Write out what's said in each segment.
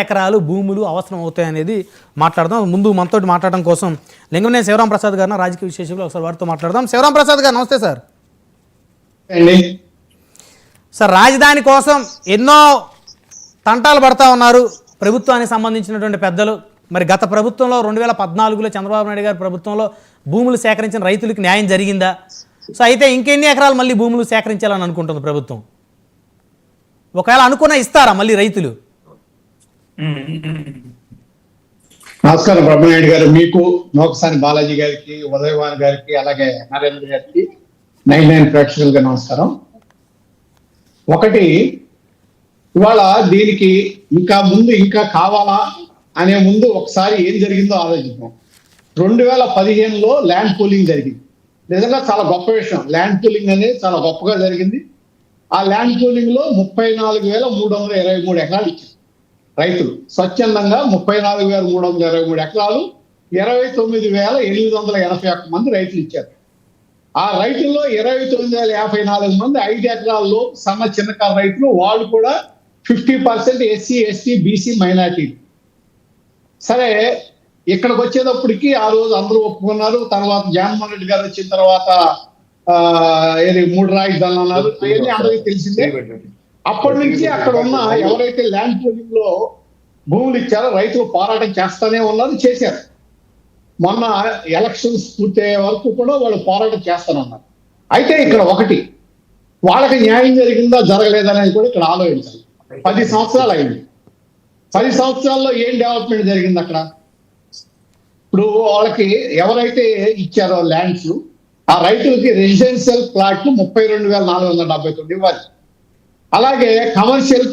ఎకరాలు భూములు అవసరం అవుతాయి అనేది మాట్లాడదాం. ముందు మనతోటి మాట్లాడడం కోసం లింగంనేని శివరాం ప్రసాద్ గారిని, రాజకీయ విశేషంలో ఒకసారి వారితో మాట్లాడదాం. శివరాం ప్రసాద్ గారు నమస్తే సార్. సార్, రాజధాని కోసం ఎన్నో తంటాలు పడతా ఉన్నారు ప్రభుత్వానికి సంబంధించినటువంటి పెద్దలు. మరి గత ప్రభుత్వంలో 2014లో చంద్రబాబు నాయుడు గారి ప్రభుత్వంలో భూములు సేకరించిన రైతులకు న్యాయం జరిగిందా? సో అయితే ఇంకెన్ని ఎకరాలు మళ్ళీ భూములు సేకరించాలని అనుకుంటుంది ప్రభుత్వం? ఒకవేళ అనుకున్నా ఇస్తారా మళ్ళీ రైతులు? నమస్కారం బ్రహ్మనాయుడు గారు, మీకు, నోకసాని బాలాజీ గారికి, ఉదయవాన్ గారికి, అలాగే నరేంద్ర గారికి, 99 ప్రేక్షకులుగా నమస్కారం. ఒకటి, ఇవాళ దీనికి ఇంకా కావాలా అనే ముందు ఒకసారి ఏం జరిగిందో ఆలోచిద్దాం. 2015లో ల్యాండ్ పూలింగ్ జరిగింది. నిజంగా చాలా గొప్ప విషయం. ల్యాండ్ పూలింగ్ అనేది చాలా గొప్పగా జరిగింది. ఆ ల్యాండ్ పూలింగ్ లో 34,323 ఎకరాలు ఇచ్చారు రైతులు. స్వచ్ఛందంగా 34,323 ఎకరాలు 29,881 మంది రైతులు ఇచ్చారు. ఆ రైతుల్లో 29,054 మంది 5 ఎకరాల్లో సన్న చిన్నకారు రైతులు. వాళ్ళు కూడా 50% ఎస్సీ, ఎస్టీ, బీసీ, మైనార్టీలు. సరే, ఇక్కడికి వచ్చేటప్పటికి ఆ రోజు అందరూ ఒప్పుకున్నారు. తర్వాత జగన్మోహన్ రెడ్డి గారు వచ్చిన తర్వాత 3 రాజధానులు అన్నారు. అవన్నీ అందరికీ తెలిసిందే. అప్పటి నుంచి అక్కడ ఉన్న ఎవరైతే ల్యాండ్ పూలింగ్ లో భూములు ఇచ్చారో రైతులు పోరాటం చేస్తానే ఉన్నారు, చేశారు. మొన్న ఎలక్షన్స్ పూర్తయ్యే వరకు కూడా వాళ్ళు పోరాటం చేస్తానే ఉన్నారు. అయితే ఇక్కడ ఒకటి, వాళ్ళకి న్యాయం జరిగిందా జరగలేదనేది కూడా ఇక్కడ ఆలోచించాలి. 10 సంవత్సరాలు అయింది. 10 సంవత్సరాల్లో ఏం డెవలప్మెంట్ జరిగింది అక్కడ? ఇప్పుడు వాళ్ళకి ఎవరైతే ఇచ్చారో ల్యాండ్స్, ఆ రైతులకి రెసిడెన్షియల్ ప్లాట్లు 32,479 ఇవ్వాలి. అలాగే కమర్షియల్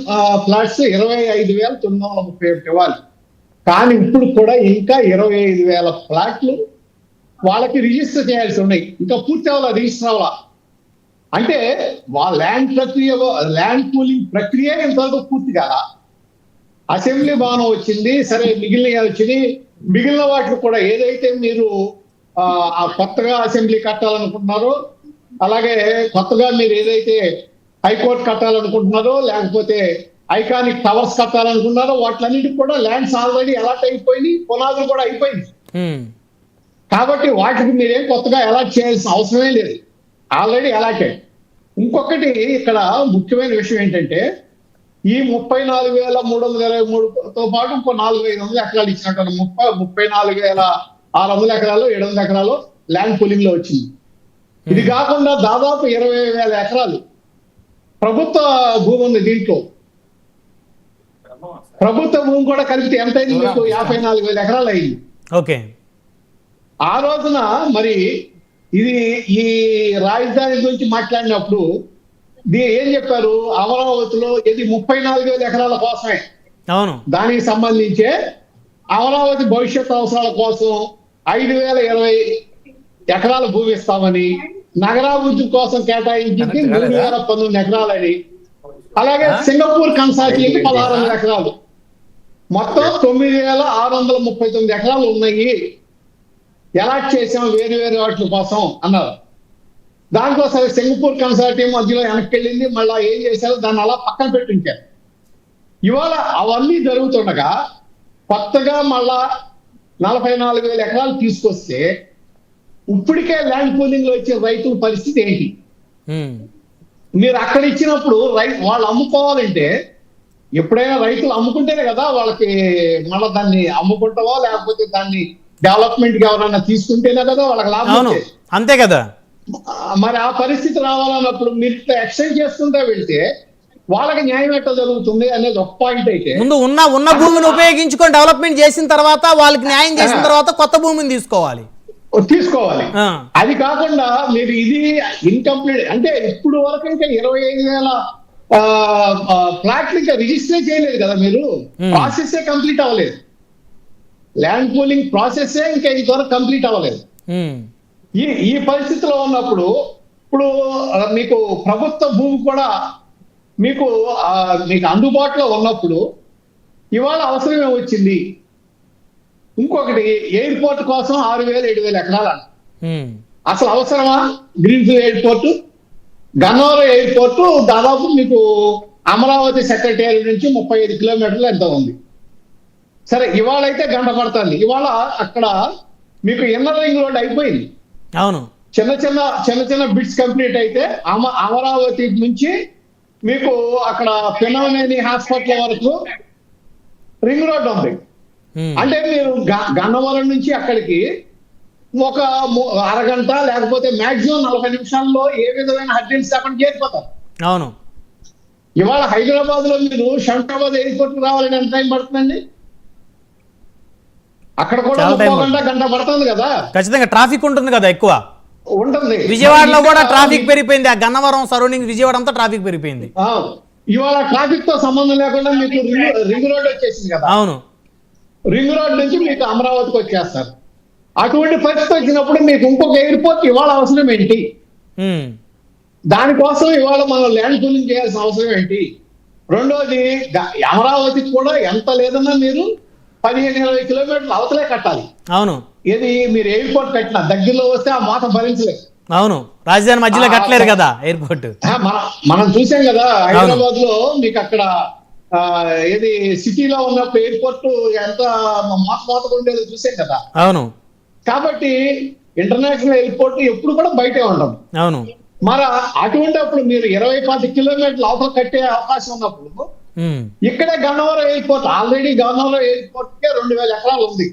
ప్లాట్స్ 25,931 ఇవ్వాలి. కానీ ఇప్పుడు కూడా ఇంకా 25,000 ప్లాట్లు వాళ్ళకి రిజిస్టర్ చేయాల్సి ఉన్నాయి. ఇంకా పూర్తి అవ్వాల, రిజిస్టర్ అవ్వాల. అంటే వాళ్ళ ల్యాండ్ పూలింగ్ ప్రక్రియ ఎంతవరకు పూర్తి కాదా? అసెంబ్లీ భవనం వచ్చింది, సరే, మిగిలిన వచ్చింది. మిగిలిన వాటిని కూడా ఏదైతే మీరు కొత్తగా అసెంబ్లీ కట్టాలనుకుంటున్నారో, అలాగే కొత్తగా మీరు ఏదైతే హైకోర్టు కట్టాలనుకుంటున్నారో, లేకపోతే ఐకానిక్ టవర్స్ కట్టాలనుకున్నారో, వాటిలన్నిటికి కూడా ల్యాండ్స్ ఆల్రెడీ అలాట్ అయిపోయినాయి, పునాదులు కూడా అయిపోయింది. కాబట్టి వాటికి మీరేం కొత్తగా అలాట్ చేయాల్సిన అవసరమే లేదు, ఆల్రెడీ అలాటెడ్. ఇంకొకటి ఇక్కడ ముఖ్యమైన విషయం ఏంటంటే, ఈ 34,323తో పాటు ఇంకో 4,500 ఎకరాలు ఇచ్చినట్టు 34,600 ఎకరాలు, 700 ఎకరాలు ల్యాండ్ పూలింగ్ లో వచ్చింది. ఇది కాకుండా దాదాపు 20,000 ఎకరాలు ప్రభుత్వ భూమి ఉంది. దీంట్లో ప్రభుత్వ భూమి కూడా కలిపితే ఎంత అయింది? మీకు 54,000 ఎకరాలు అయింది. ఓకే. ఆ రోజున మరి ఇది ఈ రాజధాని గురించి మాట్లాడినప్పుడు ఏం చెప్పారు? అమరావతిలో ఇది 34,000 ఎకరాల కోసమే. అవును. దానికి సంబంధించే అమరావతి భవిష్యత్ అవసరాల కోసం 5,020 ఎకరాల భూమి ఇస్తామని, నగరాభివృద్ధి కోసం కేటాయించింది 3,019 ఎకరాలని, అలాగే సింగపూర్ కన్సార్టియంకి 1600 ఎకరాలు, మొత్తం 9,639 ఎకరాలు ఉన్నాయి. ఎలాట్ చేసాం వేరు వేరు వాటి కోసం అన్నారు. దానికోసం సింగపూర్ కన్సార్టియం మధ్యలో వెనక్కి వెళ్ళింది. మళ్ళీ ఏం చేశారు? దాన్ని అలా పక్కన పెట్టించారు. ఇవాళ అవన్నీ జరుగుతుండగా కొత్తగా మళ్ళా 44,000 ఎకరాలు తీసుకొస్తే ఇప్పటికే ల్యాండ్ పూలింగ్ లో వచ్చే రైతుల పరిస్థితి ఏంటి? మీరు అక్కడ ఇచ్చినప్పుడు వాళ్ళు అమ్ముకోవాలంటే, ఎప్పుడైనా రైతులు అమ్ముకుంటేనే కదా వాళ్ళకి మళ్ళీ దాన్ని అమ్ముకుంటావో, లేకపోతే దాన్ని డెవలప్మెంట్ కి ఎవరైనా తీసుకుంటేనే కదా వాళ్ళకి లాభం. అంతే కదా. మరి ఆ పరిస్థితి రావాలన్నప్పుడు మీరు ఇట్లా ఎక్స్టెండ్ చేసుకుంటూ వెళ్తే వాళ్ళకి న్యాయం ఎట్లా జరుగుతుంది అనేది ఒక పాయింట్. అయితే ముందు ఉన్న భూమిని ఉపయోగించుకొని డెవలప్మెంట్ చేసిన తర్వాత, వాళ్ళకి న్యాయం చేసిన తర్వాత కొత్త భూమిని తీసుకోవాలి. అది కాకుండా మీరు ఇది ఇన్కంప్లీట్ అంటే ఇప్పుడు వరకు ఇంకా 25,000 ఫ్లాట్లు ఇంకా రిజిస్టర్ చేయలేదు కదా మీరు. ప్రాసెస్ కంప్లీట్ అవ్వలేదు. ల్యాండ్ పూలింగ్ ప్రాసెస్ ఇంకా ఇంతవరకు కంప్లీట్ అవ్వలేదు. ఈ పరిస్థితిలో ఉన్నప్పుడు ఇప్పుడు మీకు ప్రభుత్వ భూమి కూడా మీకు అందుబాటులో ఉన్నప్పుడు ఇవాళ అవసరమే వచ్చింది. ఇంకొకటి, ఎయిర్పోర్ట్ కోసం 6,000-7,000 ఎకరాలు అంట. అసలు అవసరమా? గ్రీన్ఫీల్డ్ ఎయిర్పోర్ట్, గన్నవరం ఎయిర్పోర్ట్ దాదాపు మీకు అమరావతి సెక్రటేరియట్ నుంచి 35 కిలోమీటర్లు ఎంత ఉంది. సరే ఇవాళ అయితే గంట పడుతుంది. ఇవాళ అక్కడ మీకు ఇన్నర్ రింగ్ రోడ్ అయిపోయింది. అవును. చిన్న బిట్స్ కంప్లీట్ అయితే అమరావతి నుంచి మీకు అక్కడ పినవనేని హాస్పిటల్ వరకు రింగ్ రోడ్ ఉంది. అంటే మీరు గన్నవరం నుంచి అక్కడికి ఒక అరగంట లేకపోతే మాక్సిమం 40 నిమిషాల్లో ఏ విధమైన హడ్డీన్స్ అక్కడ చేరిపోతారు. అవును. ఇవాళ హైదరాబాద్ లో మీరు శంషాబాద్ ఎయిర్పోర్ట్ రావాలని ఎంత టైం పడుతుందండి? అక్కడ కూడా గంట పడుతుంది కదా. ఖచ్చితంగా ట్రాఫిక్ ఉంటుంది కదా, ఎక్కువ ఉంటుంది. విజయవాడలో కూడా ట్రాఫిక్ పెరిగిపోయింది. ఆ గన్నవరం సరౌండింగ్ విజయవాడ అంతా ట్రాఫిక్ పెరిగిపోయింది. ఇవాళ ట్రాఫిక్ తో సంబంధం లేకుండా మీకు రింగ్ రోడ్ వచ్చేసింది కదా. అవును. రింగ్ రోడ్ నుంచి మీకు అమరావతికి వచ్చేస్తారు. అటువంటి పరిస్థితి వచ్చినప్పుడు మీకు ఇంకొక ఎయిర్పోర్ట్ ఇవాళ అవసరం ఏంటి? దానికోసం ఇవాళ మనం ల్యాండ్ పూలింగ్ చేయాల్సిన అవసరం ఏంటి? రెండోది అమరావతికి కూడా ఎంత లేదన్నా మీరు 15-20 కిలోమీటర్లు అవతలే కట్టాలి. అవును. ఏది మీరు ఎయిర్పోర్ట్ కట్టినా దగ్గరలో వస్తే ఆ మాత భరించలేదు. అవును, రాజధాని మధ్యలో కట్టలేరు కదా ఎయిర్పోర్ట్. మనం చూసాం కదా హైదరాబాద్ లో మీకు అక్కడ ఏది సిటీలో ఉన్నప్పుడు ఎయిర్పోర్ట్ ఎంత మోతగా ఉండేదో చూసాం కదా. అవును. కాబట్టి ఇంటర్నేషనల్ ఎయిర్పోర్ట్ ఎప్పుడు కూడా బయటే ఉండదు. అవును. మరి అటువంటిప్పుడు మీరు 20-25 కిలోమీటర్లు అవతల కట్టే అవకాశం ఉన్నప్పుడు ఇక్కడే Gannavaram airport, already Gannavaram airport కే 2000 ఎకరాలు ఉంది.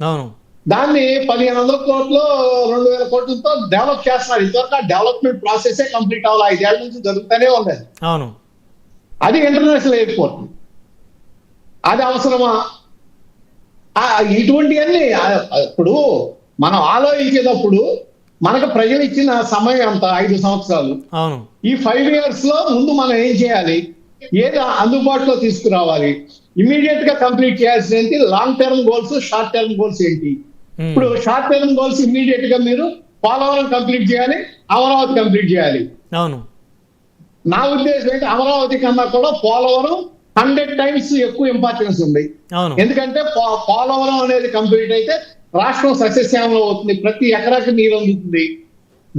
అవును. దాన్ని 1500 కోట్లు 2000 కోట్లతో డెవలప్ చేస్తున్నారు. ఇంతవరకు ఆ డెవలప్మెంట్ ప్రాసెస్ కంప్లీట్ అవ్వాలి. 5 ఏళ్ల నుంచి జరుగుతూనే ఉంది. అవును. అది ఇంటర్నేషనల్ ఎయిర్పోర్ట్. అది అవసరమా? ఇటువంటివన్నీ ఇప్పుడు మనం ఆలోచించేటప్పుడు మనకు ప్రజలు ఇచ్చిన సమయం అంత 5 సంవత్సరాలు. అవును. ఈ 5 years లో ముందు మనం ఏం చేయాలి, ఏది అందుబాటులో తీసుకురావాలి, ఇమీడియట్ గా కంప్లీట్ చేయాల్సింది long term goals, short term goals ఏంటి? ఇప్పుడు షార్ట్ టర్మ్ గోల్స్ ఇమీడియట్ గా మీరు పోలవరం కంప్లీట్ చేయాలి, అమరావతి కంప్లీట్ చేయాలి. అవును. నా ఉద్దేశం ఏంటి, అమరావతి కన్నా కూడా పోలవరం 100 times ఎక్కువ ఇంపార్టెన్స్ ఉంది. ఎందుకంటే పోలవరం అనేది కంప్లీట్ అయితే రాష్ట్రం సస్యశ్యామలం అవుతుంది, ప్రతి ఎకరాకి నీరు అందుతుంది,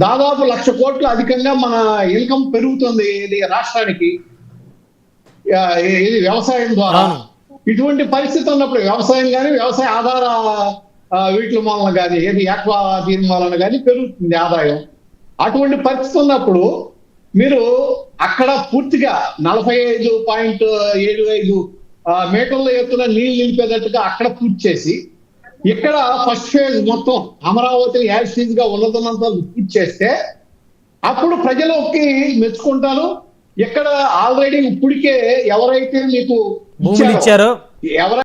దాదాపు 1,00,000 కోట్లు అధికంగా మన ఇన్కమ్ పెరుగుతుంది ఇది రాష్ట్రానికి, ఇది వ్యవసాయం ద్వారా. ఇటువంటి పరిస్థితి ఉన్నప్పుడు వ్యవసాయం కానీ వ్యవసాయ ఆధార వీటి మూలన కానీ ఏది ఆక్వా దీని మూలన కానీ పెరుగుతుంది ఆదాయం. అటువంటి పరిస్థితి ఉన్నప్పుడు మీరు అక్కడ పూర్తిగా 45.75 మీటర్ల ఎత్తున నీళ్లు నిలిపేటట్టుగా అక్కడ పూర్తి చేసి ఇక్కడ ఫస్ట్ ఫేజ్ మొత్తం అమరావతి యాజ్ గా ఉన్నదంతా పూర్తి చేస్తే అప్పుడు ప్రజలకి మెచ్చుకుంటారు. ఇక్కడ ఆల్రెడీ ఇప్పటికే ఎవరైతే మీకు ఇచ్చారో